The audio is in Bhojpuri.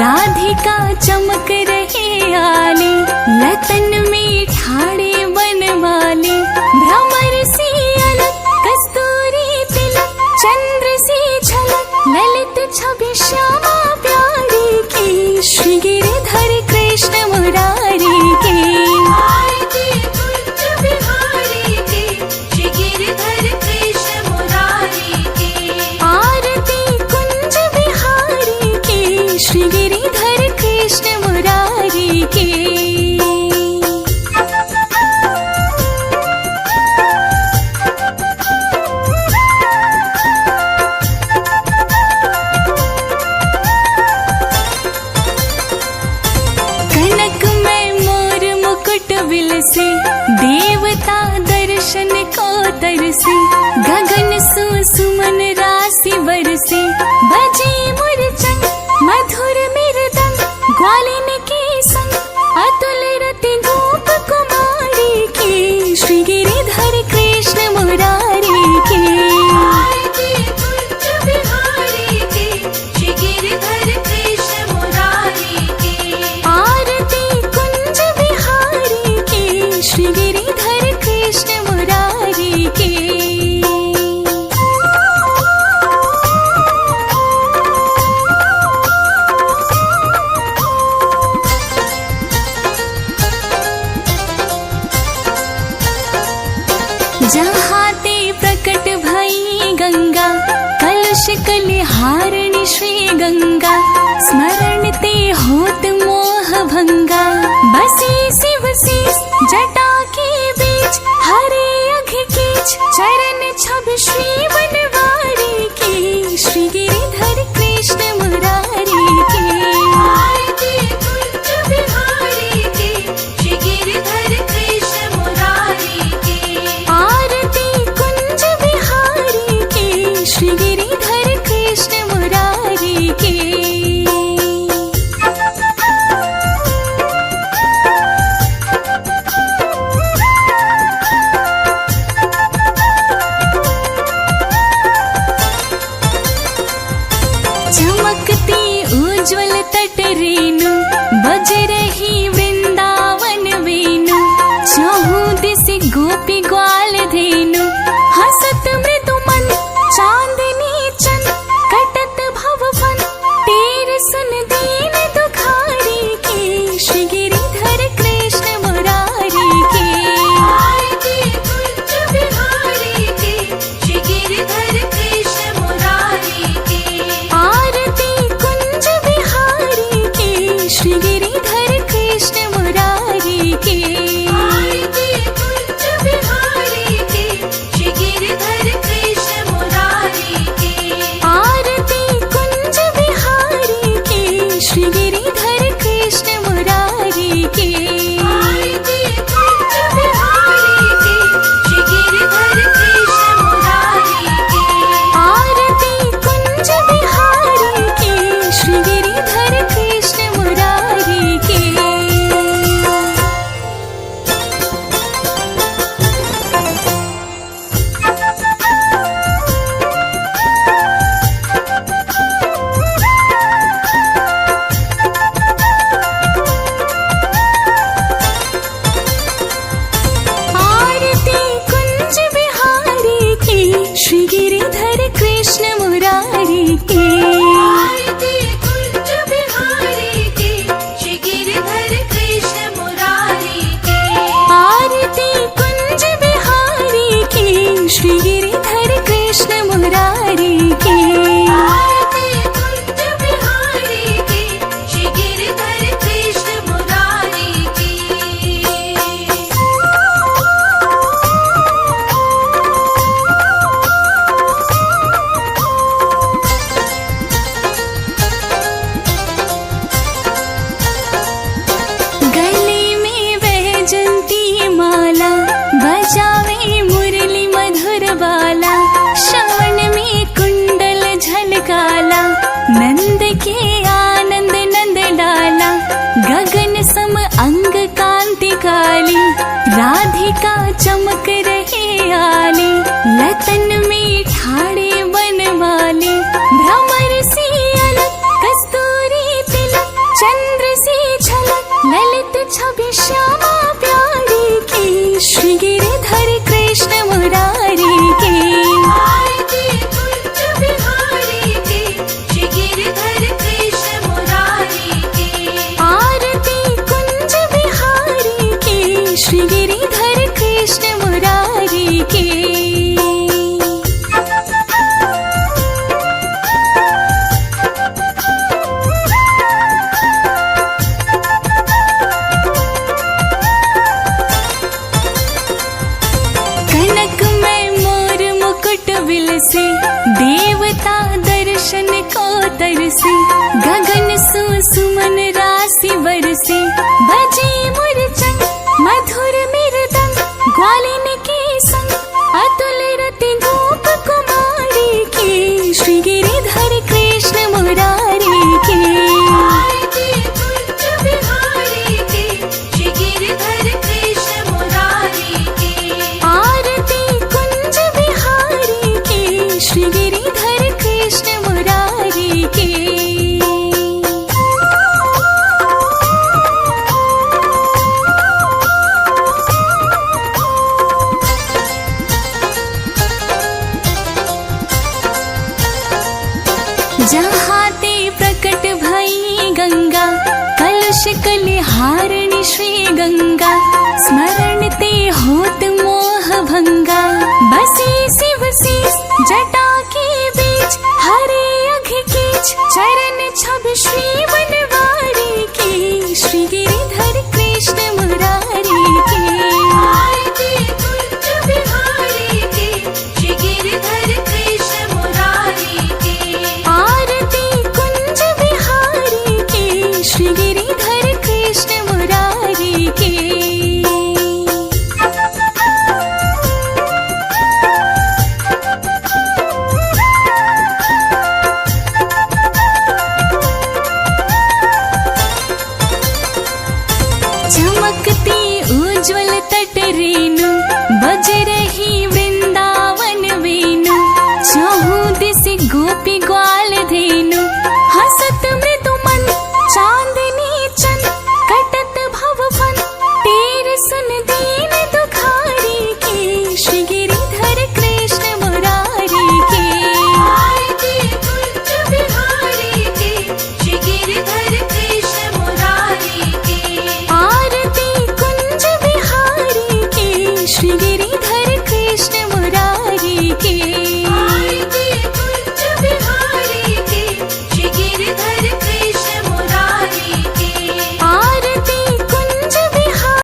राधिका चमक रहे आले, लतन में ठाड़े बनवाले, भ्रमर से अलग कस्तूरी तिलक, चंद्र से झलक ललित छवि श्यामा प्यारी की, श्री गिरिधर कृष्ण मुरारी की। आरती कुंज बिहारी की, श्री गिरिधर कृष्ण मुरारी की। आरती कुंज बिहारी की, श्री गिरिधर कृष्ण मुरारी की। कनक में मोर मुकुट विलसे, देवता दर्शन को तरसे, गगन सुमन राशि बरसे, बजे मुरचंग मधुर मृदंग, ग्वालिन के संग अतुल रति गोप कुमारी की, श्री गिरिधर कृष्ण मुरारी की। आरती कुंज बिहारी की, श्री गिरिधर कृष्ण मुरारी की। आरती कुंज बिहारी की, श्री गिरिधर कृष्ण मुरारी की। जहाँ ते प्रकट भई गंगा, कलश कलिहारिणी श्री गंगा, स्मरण ते होत मोह भंगा, बसी शिव शीस जटा के बीच, हरे अघ कीच चरण छवि श्री बनवारी की, श्री गिरिधर कृष्ण मुरारी की। आरती कुंज बिहारी की, श्री गिरिधर कृष्ण मुरारी की। आरती कुंज बिहारी की, श्री गिरिधर कृष्ण मुरारी की। चमकती उज्ज्वल तट रेणु, बज रही वृंदावन वेणु, चहु दिस गोपी ग्वाल धेनु, हसत मृदुमन चांदनी चंद, कटत भव फन तेर सुन दीन दुखारी की, श्री गिरिधर कृष्ण मुरारी की। आरती कुंज बिहारी की, श्री गिरिधर कृष्ण मुरारी की। आरती कुंज बिहारी की, श्री गिरिधर कृष्ण मुरारी की। आरती कुंज बिहारी की, श्री गिरिधर कृष्ण मुरारी की। आरती कुंज बिहारी की, श्री गिरिधर कृष्ण मुरारी की। आरती कुंज बिहारी की, श्री गिरिधर कृष्ण मुरारी की। आरती कुंज बिहारी की, श्री गिरिधर कृष्ण मुरारी की। आरती कुंज बिहारी की, श्री गिरिधर कृष्ण मुरारी की। आरती कुंज बिहारी की, श्री गिरिधर कृष्ण मुरारी की। आरती कुंज बिहारी की, श्री गिरिधर कृष्ण मुरारी की। आरती कुंज बिहारी की, श्री गिरिधर कृष्ण मुरारी की। तरसे, गगन सुमन राशि बरसे, बजे मुरचंग मधुर मृदंग, ग्वालिन के संग अतुल रति गोप कुमारी की, श्री गिरिधर कृष्ण मुरारी की। आरती कुंज बिहारी की, श्री गिरिधर कृष्ण मुरारी की। आरती कुंज बिहारी की, श्री गिरिधर कृष्ण मुरारी की। जहाँ ते प्रकट भई गंगा, कलश कलिहारिणी श्री गंगा, स्मरण ते होत मोह भंगा, बसी शिव शीस जटा के बीच, हरे अघ कीच चरण छब श्री